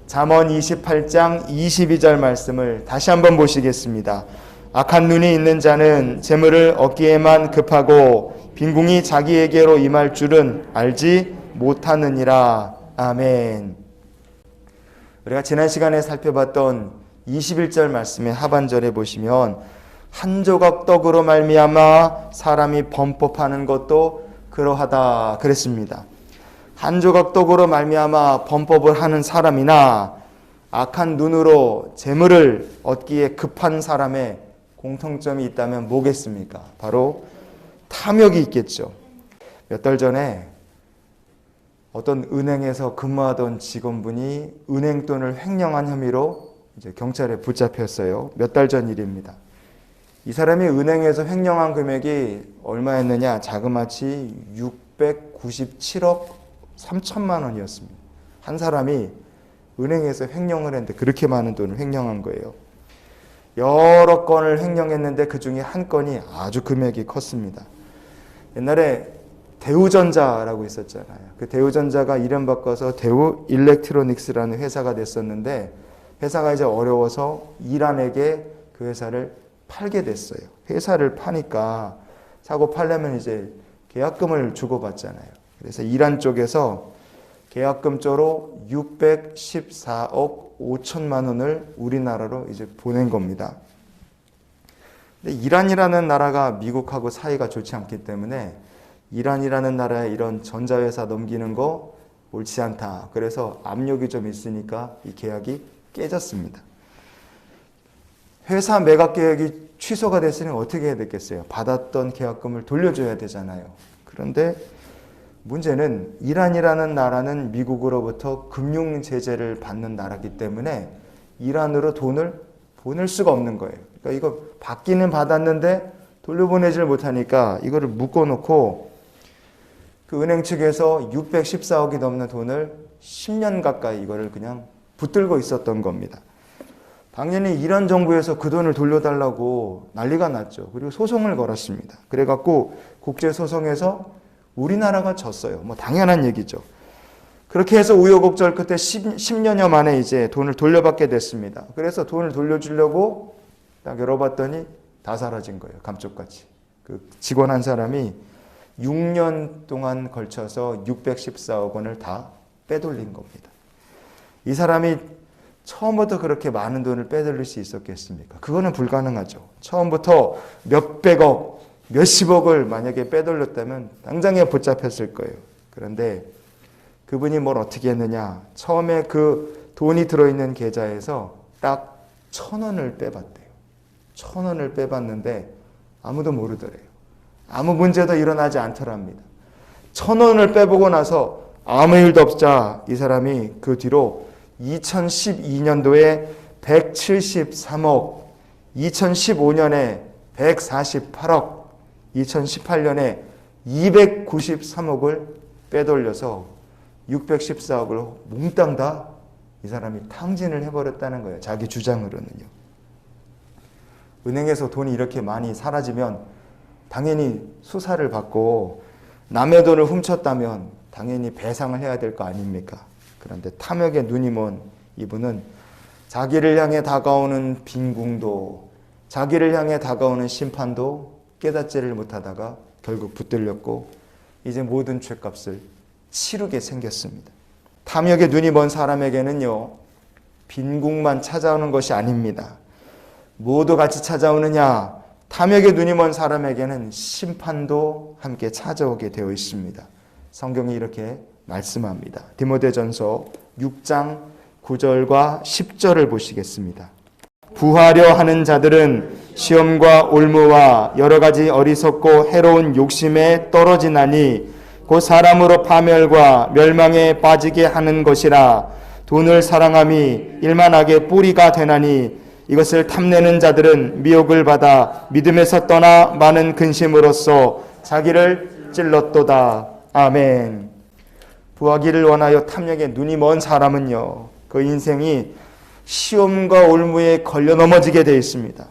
잠언 28장 22절 말씀을 다시 한번 보시겠습니다. 악한 눈이 있는 자는 재물을 얻기에만 급하고 빈궁이 자기에게로 임할 줄은 알지 못하느니라. 아멘. 우리가 지난 시간에 살펴봤던 21절 말씀의 하반절에 보시면 한 조각 떡으로 말미암아 사람이 범법하는 것도 그러하다 그랬습니다. 한 조각 떡으로 말미암아 범법을 하는 사람이나 악한 눈으로 재물을 얻기에 급한 사람의 공통점이 있다면 뭐겠습니까? 바로 탐욕이 있겠죠. 몇 달 전에 어떤 은행에서 근무하던 직원분이 은행 돈을 횡령한 혐의로 이제 경찰에 붙잡혔어요. 몇 달 전 일입니다. 이 사람이 은행에서 횡령한 금액이 얼마였느냐? 자그마치 697억 3천만 원이었습니다. 한 사람이 은행에서 횡령을 했는데 그렇게 많은 돈을 횡령한 거예요. 여러 건을 횡령했는데 그 중에 한 건이 아주 금액이 컸습니다. 옛날에 대우전자라고 있었잖아요. 그 대우전자가 이름 바꿔서 대우 일렉트로닉스라는 회사가 됐었는데 회사가 이제 어려워서 이란에게 그 회사를 팔게 됐어요. 회사를 파니까 사고 팔려면 이제 계약금을 주고받잖아요. 그래서 이란 쪽에서 계약금조로 614억 5천만 원을 우리나라로 이제 보낸 겁니다. 근데 이란이라는 나라가 미국하고 사이가 좋지 않기 때문에 이란이라는 나라에 이런 전자회사 넘기는 거 옳지 않다. 그래서 압력이 좀 있으니까 이 계약이 깨졌습니다. 회사 매각 계약이 취소가 됐으니 어떻게 해야 됐겠어요? 받았던 계약금을 돌려줘야 되잖아요. 그런데 문제는 이란이라는 나라는 미국으로부터 금융 제재를 받는 나라이기 때문에 이란으로 돈을 보낼 수가 없는 거예요. 그러니까 이거 받기는 받았는데 돌려보내지를 못하니까 이거를 묶어놓고 그 은행 측에서 614억이 넘는 돈을 10년 가까이 이거를 그냥 붙들고 있었던 겁니다. 당연히 이란 정부에서 그 돈을 돌려달라고 난리가 났죠. 그리고 소송을 걸었습니다. 그래갖고 국제소송에서 우리나라가 졌어요. 뭐 당연한 얘기죠. 그렇게 해서 우여곡절 끝에 10년여 만에 이제 돈을 돌려받게 됐습니다. 그래서 돈을 돌려주려고 딱 열어봤더니 다 사라진 거예요. 감쪽같이. 그 직원 한 사람이 6년 동안 걸쳐서 614억 원을 다 빼돌린 겁니다. 이 사람이 처음부터 그렇게 많은 돈을 빼돌릴 수 있었겠습니까? 그거는 불가능하죠. 처음부터 몇백억, 몇십억을 만약에 빼돌렸다면 당장에 붙잡혔을 거예요. 그런데 그분이 뭘 어떻게 했느냐? 처음에 그 돈이 들어있는 계좌에서 딱 1,000원을 빼봤대요. 1,000원을 빼봤는데 아무도 모르더래요. 아무 문제도 일어나지 않더랍니다. 1,000원을 빼보고 나서 아무 일도 없자 이 사람이 그 뒤로 2012년도에 173억, 2015년에 148억, 2018년에 293억을 빼돌려서 614억을 몽땅 다 이 사람이 탕진을 해버렸다는 거예요. 자기 주장으로는요. 은행에서 돈이 이렇게 많이 사라지면 당연히 수사를 받고 남의 돈을 훔쳤다면 당연히 배상을 해야 될 거 아닙니까? 그런데 탐욕에 눈이 먼 이분은 자기를 향해 다가오는 빈궁도 자기를 향해 다가오는 심판도 깨닫지를 못하다가 결국 붙들렸고 이제 모든 죄값을 치르게 생겼습니다. 탐욕에 눈이 먼 사람에게는요, 빈궁만 찾아오는 것이 아닙니다. 모두 같이 찾아오느냐? 탐욕에 눈이 먼 사람에게는 심판도 함께 찾아오게 되어 있습니다. 성경이 이렇게 말씀합니다. 디모데전서 6장 9절과 10절을 보시겠습니다. 부하려 하는 자들은 시험과 올무와 여러 가지 어리석고 해로운 욕심에 떨어지나니 곧 사람으로 파멸과 멸망에 빠지게 하는 것이라. 돈을 사랑함이 일만하게 뿌리가 되나니 이것을 탐내는 자들은 미혹을 받아 믿음에서 떠나 많은 근심으로써 자기를 찔렀도다. 아멘. 부하기를 원하여 탐욕에 눈이 먼 사람은요, 그 인생이 시험과 올무에 걸려 넘어지게 되어 있습니다.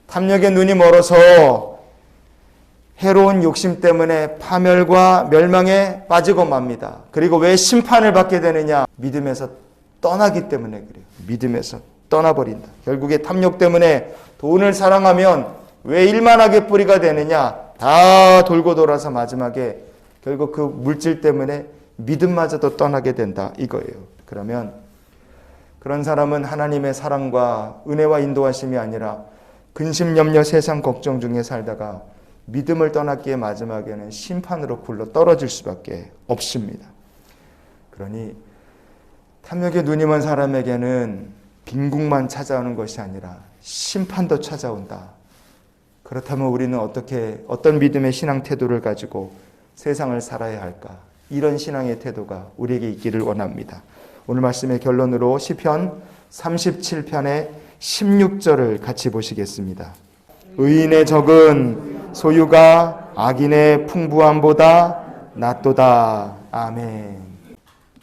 탐욕에 눈이 멀어서 해로운 욕심 때문에 파멸과 멸망에 빠지고 맙니다. 그리고 왜 심판을 받게 되느냐? 믿음에서 떠나기 때문에 그래요. 믿음에서 떠나버린다. 결국에 탐욕 때문에 돈을 사랑하면 왜 일만 하게 뿌리가 되느냐? 다 돌고 돌아서 마지막에 결국 그 물질 때문에 믿음마저도 떠나게 된다 이거예요. 그러면 그런 사람은 하나님의 사랑과 은혜와 인도하심이 아니라 근심 염려 세상 걱정 중에 살다가 믿음을 떠났기에 마지막에는 심판으로 굴러 떨어질 수밖에 없습니다. 그러니 탐욕에 눈이 먼 사람에게는 빈궁만 찾아오는 것이 아니라 심판도 찾아온다. 그렇다면 우리는 어떤 믿음의 신앙 태도를 가지고 세상을 살아야 할까? 이런 신앙의 태도가 우리에게 있기를 원합니다. 오늘 말씀의 결론으로 시편 37편의 16절을 같이 보시겠습니다. 의인의 적은 소유가 악인의 풍부함보다 낫도다. 아멘.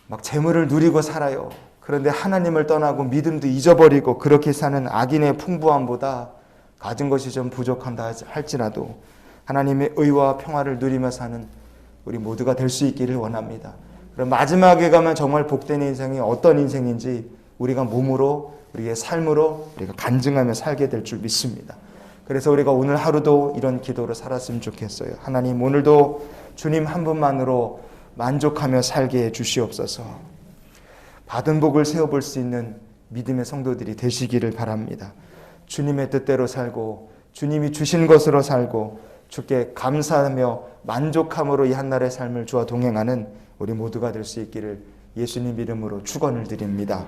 막 재물을 누리고 살아요. 그런데 하나님을 떠나고 믿음도 잊어버리고 그렇게 사는 악인의 풍부함보다 가진 것이 좀 부족한다 할지라도 하나님의 의와 평화를 누리며 사는 우리 모두가 될 수 있기를 원합니다. 그럼 마지막에 가면 정말 복된 인생이 어떤 인생인지 우리가 몸으로, 우리의 삶으로 우리가 간증하며 살게 될 줄 믿습니다. 그래서 우리가 오늘 하루도 이런 기도로 살았으면 좋겠어요. 하나님, 오늘도 주님 한 분만으로 만족하며 살게 해 주시옵소서. 받은 복을 세워볼 수 있는 믿음의 성도들이 되시기를 바랍니다. 주님의 뜻대로 살고 주님이 주신 것으로 살고 주께 감사하며 만족함으로 이 한날의 삶을 주와 동행하는 우리 모두가 될 수 있기를 예수님 이름으로 축원을 드립니다.